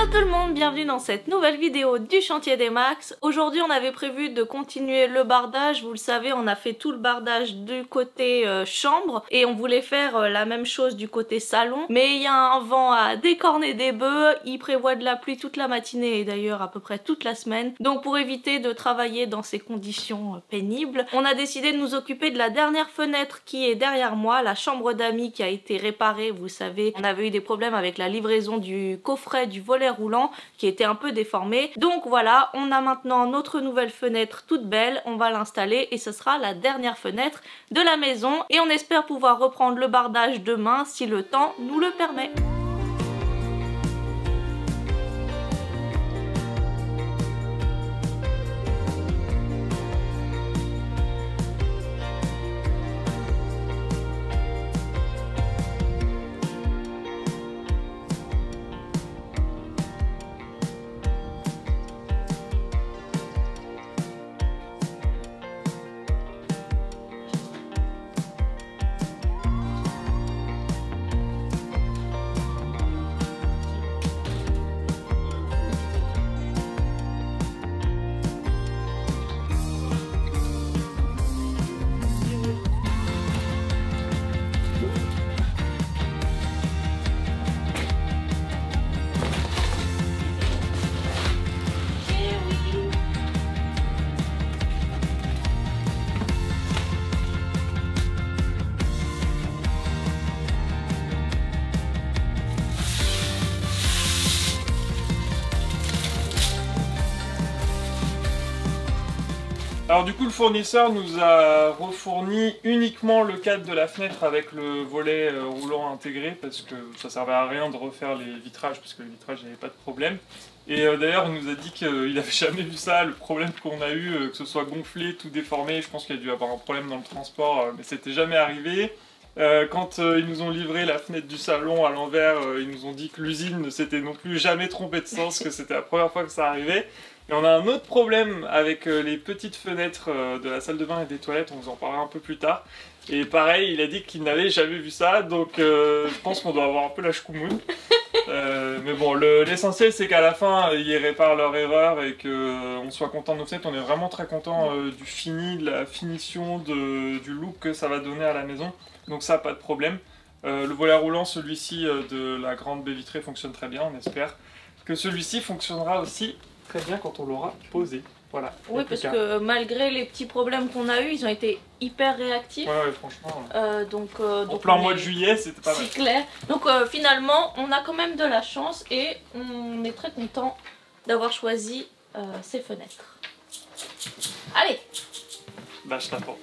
Hello tout le monde, bienvenue dans cette nouvelle vidéo du chantier des Max. Aujourd'hui on avait prévu de continuer le bardage, vous le savez on a fait tout le bardage du côté chambre et on voulait faire la même chose du côté salon. Mais il y a un vent à décorner des bœufs, il prévoit de la pluie toute la matinée et d'ailleurs à peu près toute la semaine. Donc pour éviter de travailler dans ces conditions pénibles, on a décidé de nous occuper de la dernière fenêtre qui est derrière moi, la chambre d'amis qui a été réparée. Vous savez, on avait eu des problèmes avec la livraison du coffret du volet roulant qui était un peu déformé. Donc voilà, on a maintenant notre nouvelle fenêtre toute belle, on va l'installer et ce sera la dernière fenêtre de la maison et on espère pouvoir reprendre le bardage demain si le temps nous le permet. Alors du coup le fournisseur nous a refourni uniquement le cadre de la fenêtre avec le volet roulant intégré parce que ça servait à rien de refaire les vitrages parce que les vitrages n'avaient pas de problème. Et d'ailleurs il nous a dit qu'il n'avait jamais vu ça, le problème qu'on a eu, que ce soit gonflé, tout déformé. Je pense qu'il a dû avoir un problème dans le transport mais c'était jamais arrivé. Quand ils nous ont livré la fenêtre du salon à l'envers, ils nous ont dit que l'usine ne s'était non plus jamais trompée de sens, que c'était la première fois que ça arrivait. Et on a un autre problème avec les petites fenêtres de la salle de bain et des toilettes, on vous en parlera un peu plus tard. Et pareil, il a dit qu'il n'avait jamais vu ça, donc je pense qu'on doit avoir un peu la chkoumoune. Mais bon, l'essentiel c'est qu'à la fin, ils réparent leur erreur et qu'on soit content de nos fenêtres. On est vraiment très content du fini, de la finition, du look que ça va donner à la maison. Donc ça, pas de problème. Le volet roulant, celui-ci de la grande baie vitrée fonctionne très bien, on espère que celui-ci fonctionnera aussi très bien quand on l'aura posé. Voilà. Oui, parce que malgré les petits problèmes qu'on a eu, ils ont été hyper réactifs. Ouais, franchement. Donc en plein mois de juillet, c'était pas mal. C'est clair. Donc finalement, on a quand même de la chance et on est très content d'avoir choisi ces fenêtres. Allez, bah je t'attends.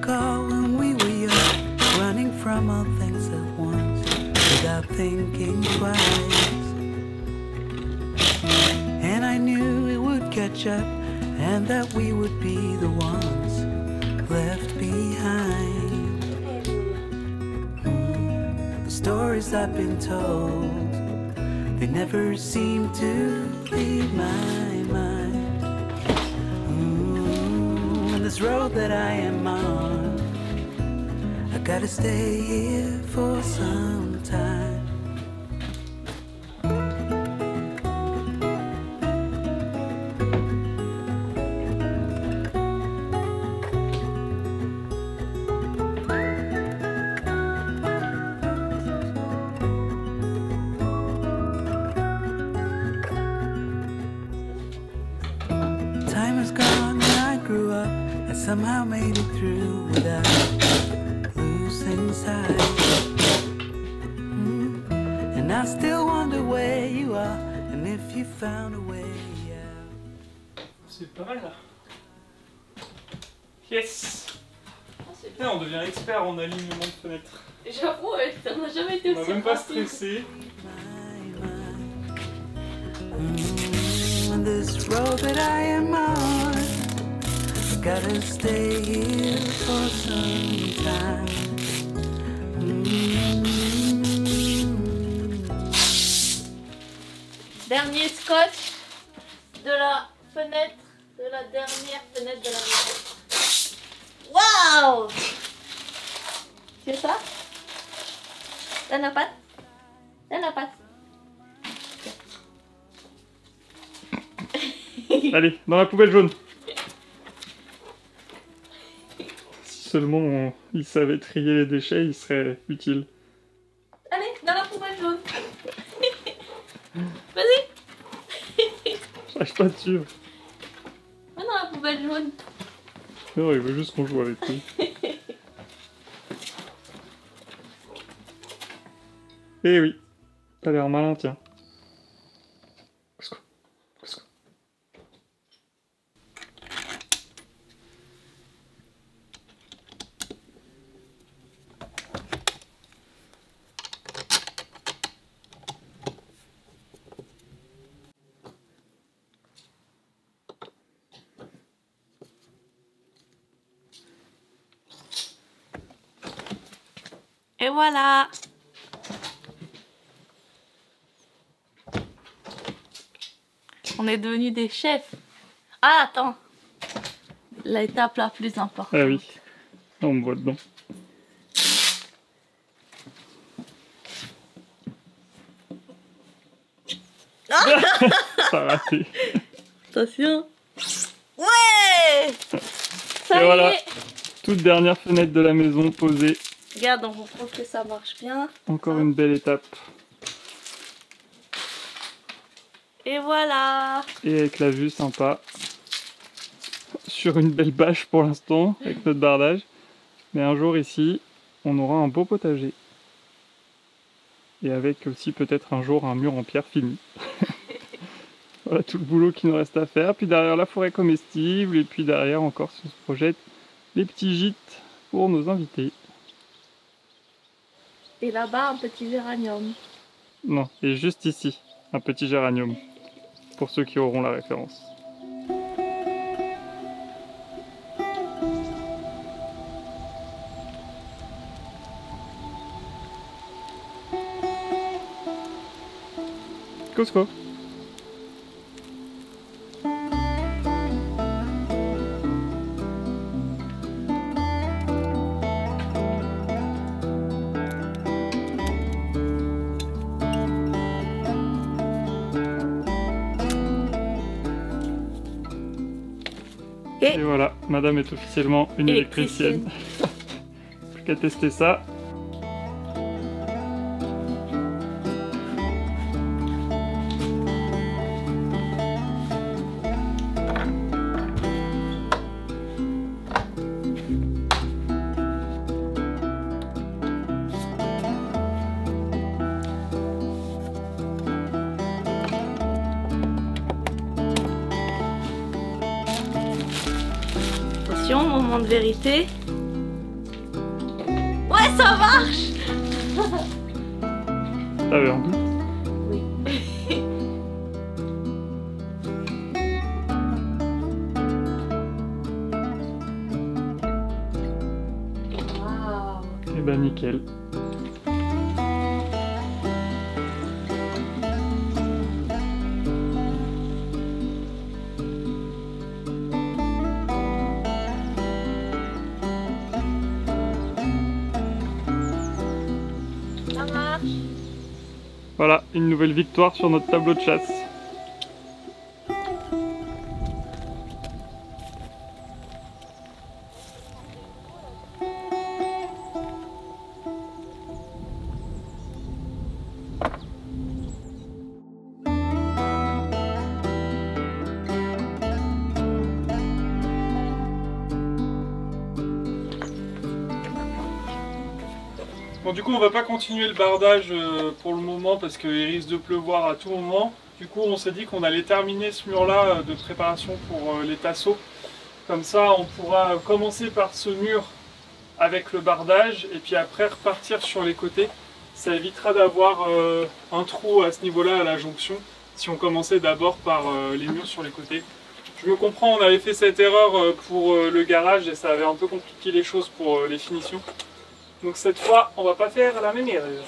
When we were young, running from all things at once, without thinking twice. And I knew it would catch up, and that we would be the ones left behind. The stories I've been told, they never seem to leave my mind. And this road that I am on, I gotta stay here for some time. was gone and I grew up. I somehow made it through without losing sight. And I still wonder where you are and if you found a way out. C'est pas mal là. Yes. C'est Putain, on devient expert en alignement de fenêtres. J'avoue, on n'a jamais été On n'a aussi même pas rapide. stressé. On this road that I am on, I gotta stay here for some time. Dernier scotch de la fenêtre, de la dernière fenêtre de la maison. Waouh! C'est ça? Donne la patte. Donne la patte. Allez, dans la poubelle jaune. Si seulement il savait trier les déchets, il serait utile. Allez, dans la poubelle jaune. Vas-y. J'arrive pas dessus. Va dans la poubelle jaune. Non, il veut juste qu'on joue avec lui. Eh oui, t'as l'air malin, tiens. Qu'est-ce que- qu'est-ce que- Et voilà. On est devenus des chefs. Ah, attends. L'étape la plus importante. Ah oui, on me voit dedans. Ça a raté. Attention. Ouais. Ça Et y voilà. est. Toute dernière fenêtre de la maison posée. Regarde, on retrouve que ça marche bien. Encore une belle étape. Et voilà. Et avec la vue sympa. Sur une belle bâche pour l'instant, avec notre bardage. Mais un jour ici, on aura un beau potager. Et avec aussi peut-être un jour un mur en pierre fini. Voilà tout le boulot qu'il nous reste à faire. Puis derrière la forêt comestible. Et puis derrière encore si on se projette les petits gîtes pour nos invités. Et là-bas, un petit géranium. Non, et juste ici, un petit géranium. Pour ceux qui auront la référence. Cusco. Et voilà, madame est officiellement une électricienne. Plus qu'à tester ça. Attention, moment de vérité. Ouais, ça marche. T'avais un doute? Oui. Waouh. Eh ben nickel. Ça marche. Voilà, une nouvelle victoire sur notre tableau de chasse. Bon, du coup, on va pas continuer le bardage pour le moment parce qu'il risque de pleuvoir à tout moment. Du coup, on s'est dit qu'on allait terminer ce mur-là de préparation pour les tasseaux. Comme ça, on pourra commencer par ce mur avec le bardage et puis après repartir sur les côtés. Ça évitera d'avoir un trou à ce niveau-là à la jonction si on commençait d'abord par les murs sur les côtés. Je me comprends, on avait fait cette erreur pour le garage et ça avait un peu compliqué les choses pour les finitions. Donc cette fois, on va pas faire la même erreur.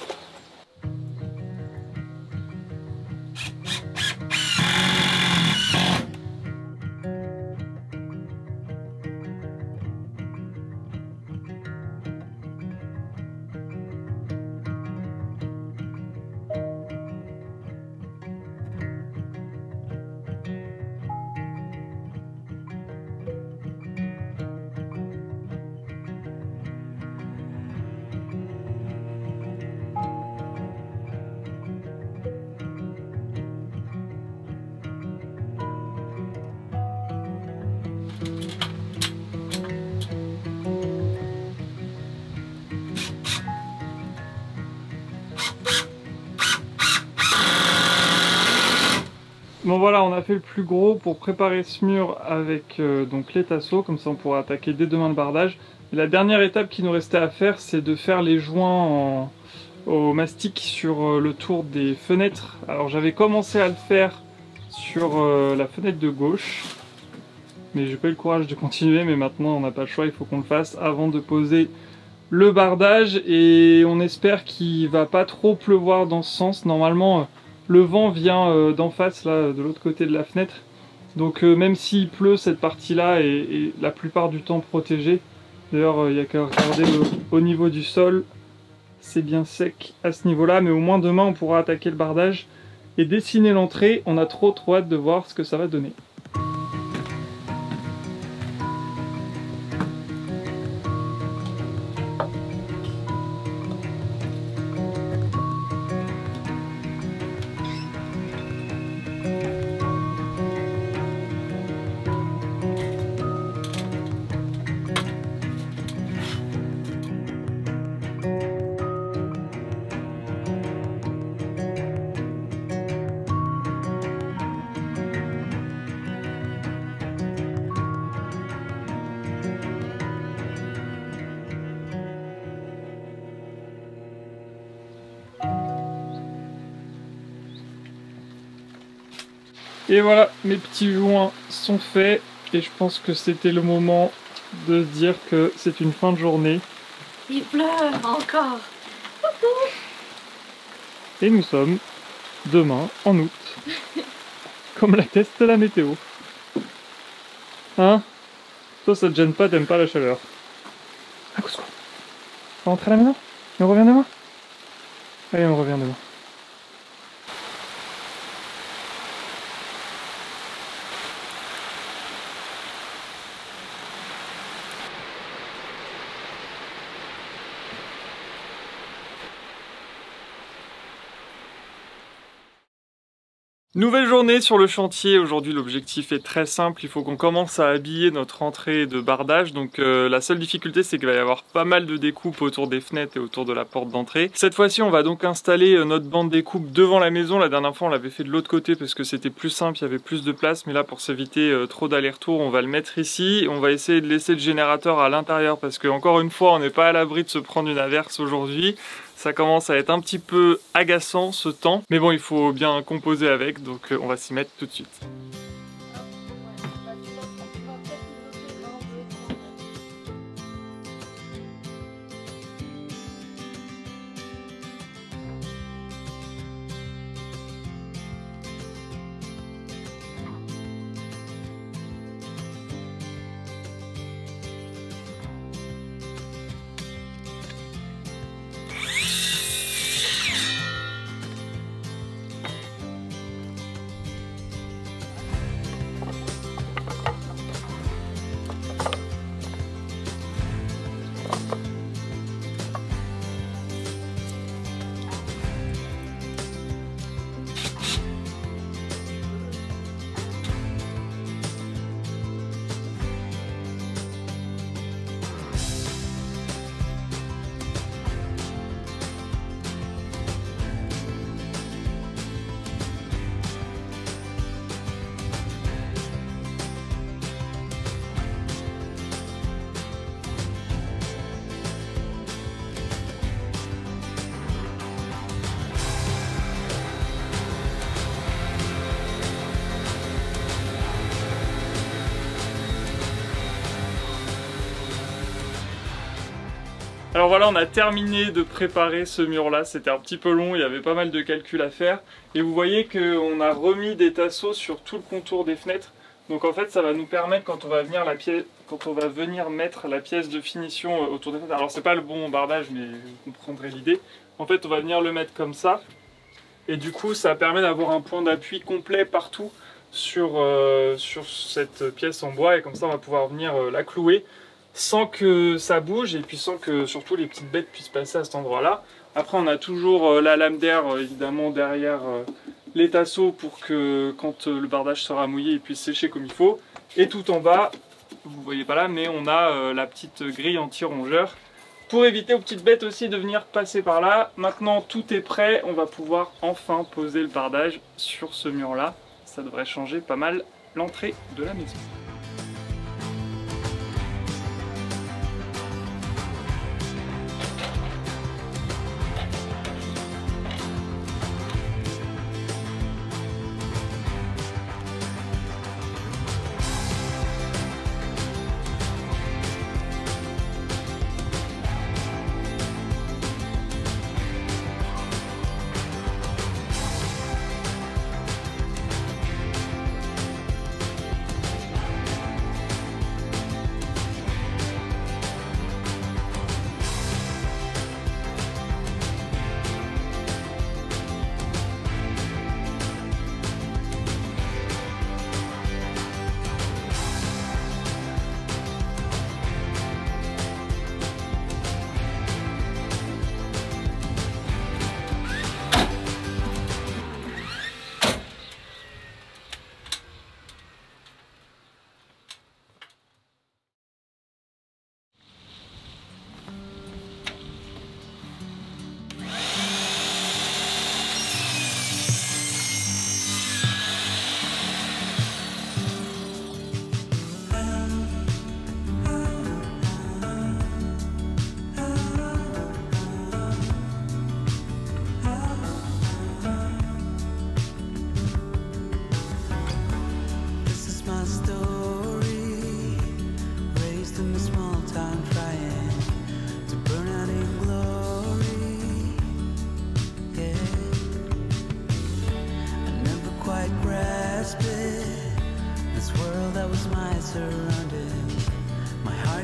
Bon voilà, on a fait le plus gros pour préparer ce mur avec donc les tasseaux, comme ça on pourra attaquer dès demain le bardage. Et la dernière étape qui nous restait à faire, c'est de faire les joints au mastic sur le tour des fenêtres. Alors j'avais commencé à le faire sur la fenêtre de gauche, mais j'ai pas eu le courage de continuer, mais maintenant on n'a pas le choix, il faut qu'on le fasse avant de poser le bardage. Et on espère qu'il va pas trop pleuvoir dans ce sens. Normalement le vent vient d'en face, là, de l'autre côté de la fenêtre. Donc même s'il pleut, cette partie-là est la plupart du temps protégée. D'ailleurs, il n'y a qu'à regarder au niveau du sol. C'est bien sec à ce niveau-là. Mais au moins demain, on pourra attaquer le bardage et dessiner l'entrée. On a trop hâte de voir ce que ça va donner. Et voilà, mes petits joints sont faits et je pense que c'était le moment de dire que c'est une fin de journée. Il pleut encore. Et nous sommes demain en août, comme l'atteste la météo. Hein? Toi ça te gêne pas, t'aimes pas la chaleur. Ah, Cusco, on va rentrer à la maison et on revient demain? Allez, on revient demain. Nouvelle journée sur le chantier. Aujourd'hui l'objectif est très simple, il faut qu'on commence à habiller notre entrée de bardage. Donc la seule difficulté c'est qu'il va y avoir pas mal de découpes autour des fenêtres et autour de la porte d'entrée. Cette fois-ci on va donc installer notre bande découpe devant la maison. La dernière fois on l'avait fait de l'autre côté parce que c'était plus simple, il y avait plus de place. Mais là pour s'éviter trop d'aller-retour on va le mettre ici. On va essayer de laisser le générateur à l'intérieur parce que encore une fois on n'est pas à l'abri de se prendre une averse aujourd'hui. Ça commence à être un petit peu agaçant ce temps, mais bon il faut bien composer avec, donc on va s'y mettre tout de suite. Alors voilà, on a terminé de préparer ce mur-là. C'était un petit peu long, il y avait pas mal de calculs à faire. Et vous voyez qu'on a remis des tasseaux sur tout le contour des fenêtres. Donc en fait, ça va nous permettre, quand on va venir, mettre la pièce de finition autour des fenêtres. Alors c'est pas le bon bardage, mais vous comprendrez l'idée. En fait, on va venir le mettre comme ça. Et du coup, ça permet d'avoir un point d'appui complet partout sur cette pièce en bois. Et comme ça, on va pouvoir venir la clouer sans que ça bouge et puis sans que surtout les petites bêtes puissent passer à cet endroit-là. Après, on a toujours la lame d'air évidemment derrière les tasseaux pour que quand le bardage sera mouillé, il puisse sécher comme il faut. Et tout en bas, vous ne voyez pas là, mais on a la petite grille anti-rongeur pour éviter aux petites bêtes aussi de venir passer par là. Maintenant, tout est prêt, on va pouvoir enfin poser le bardage sur ce mur-là. Ça devrait changer pas mal l'entrée de la maison.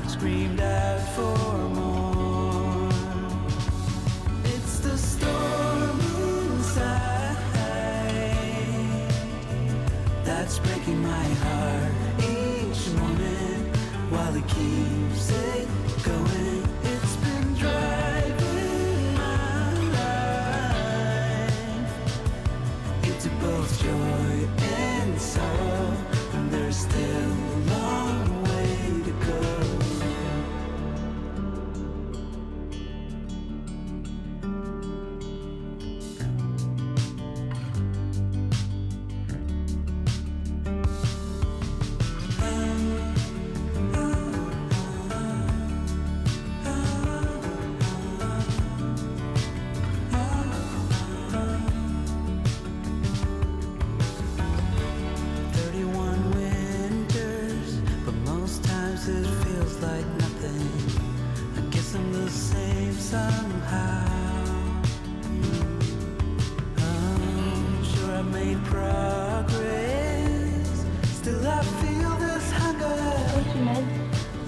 Screamed out for more. It's the storm inside that's breaking my heart each morning while it keeps it going. It's been driving my life into both joy and sorrow, and there's still a long way to go.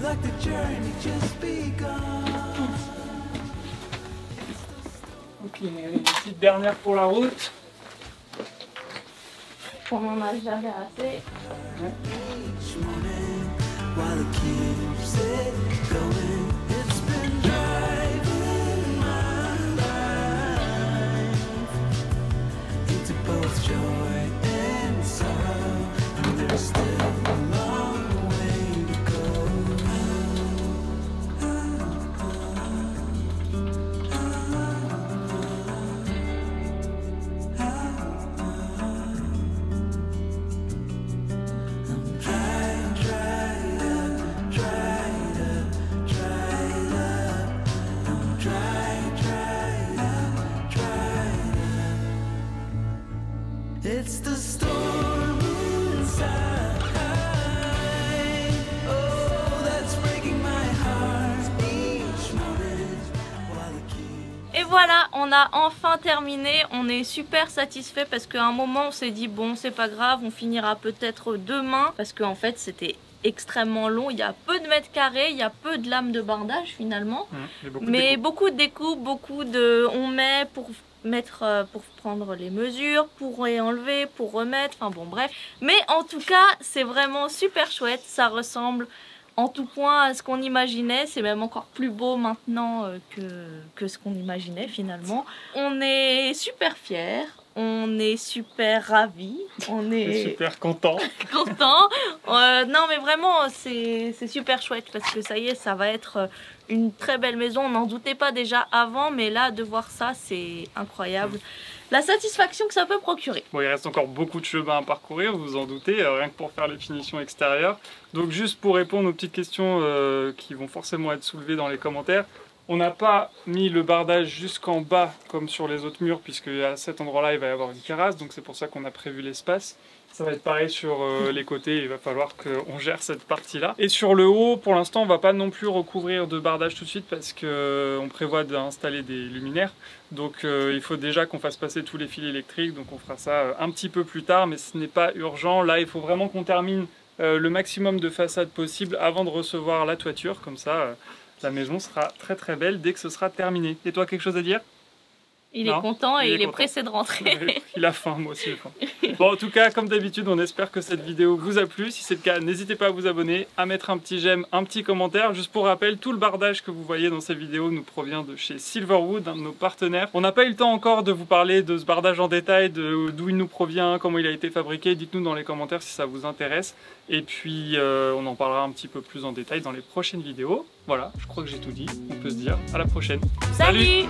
Like the journey just begun. Ok, allez, une petite dernière pour la route. On en a jamais assez. Each morning while it keeps it going, it's been driving my life into both joy and sorrow, and there's still a long way to go. Try voilà, on a enfin terminé, on est super satisfait parce qu'à un moment on s'est dit bon c'est pas grave, on finira peut-être demain parce qu'en fait c'était extrêmement long, il y a peu de mètres carrés, il y a peu de lames de bardage finalement, mais beaucoup de découpes, beaucoup de... on met pour mettre, pour prendre les mesures, pour enlever, pour remettre, enfin bon bref. Mais en tout cas c'est vraiment super chouette, ça ressemble en tout point à ce qu'on imaginait, c'est même encore plus beau maintenant que ce qu'on imaginait finalement. On est super fiers, on est super ravis, on est super content. Non mais vraiment c'est super chouette parce que ça y est, ça va être une très belle maison. On n'en doutait pas déjà avant, mais là de voir ça c'est incroyable. La satisfaction que ça peut procurer. Bon, il reste encore beaucoup de chemin à parcourir, vous vous en doutez, rien que pour faire les finitions extérieures. Donc juste pour répondre aux petites questions qui vont forcément être soulevées dans les commentaires, on n'a pas mis le bardage jusqu'en bas comme sur les autres murs, puisque à cet endroit-là il va y avoir une terrasse, donc c'est pour ça qu'on a prévu l'espace. Ça va être pareil sur les côtés, il va falloir qu'on gère cette partie-là. Et sur le haut, pour l'instant, on va pas non plus recouvrir de bardage tout de suite parce qu'on prévoit d'installer des luminaires. Donc il faut déjà qu'on fasse passer tous les fils électriques, donc on fera ça un petit peu plus tard, mais ce n'est pas urgent. Là, il faut vraiment qu'on termine le maximum de façades possible avant de recevoir la toiture, comme ça la maison sera très très belle dès que ce sera terminé. Et toi, quelque chose à dire ? Il est content et il est pressé de rentrer. Il a faim, moi aussi j'ai faim. Bon, en tout cas, comme d'habitude, on espère que cette vidéo vous a plu. Si c'est le cas, n'hésitez pas à vous abonner, à mettre un petit j'aime, un petit commentaire. Juste pour rappel, tout le bardage que vous voyez dans ces vidéos nous provient de chez Silverwood, un de nos partenaires. On n'a pas eu le temps encore de vous parler de ce bardage en détail, d'où il nous provient, comment il a été fabriqué. Dites-nous dans les commentaires si ça vous intéresse. Et puis, on en parlera un petit peu plus en détail dans les prochaines vidéos. Voilà, je crois que j'ai tout dit. On peut se dire à la prochaine. Salut.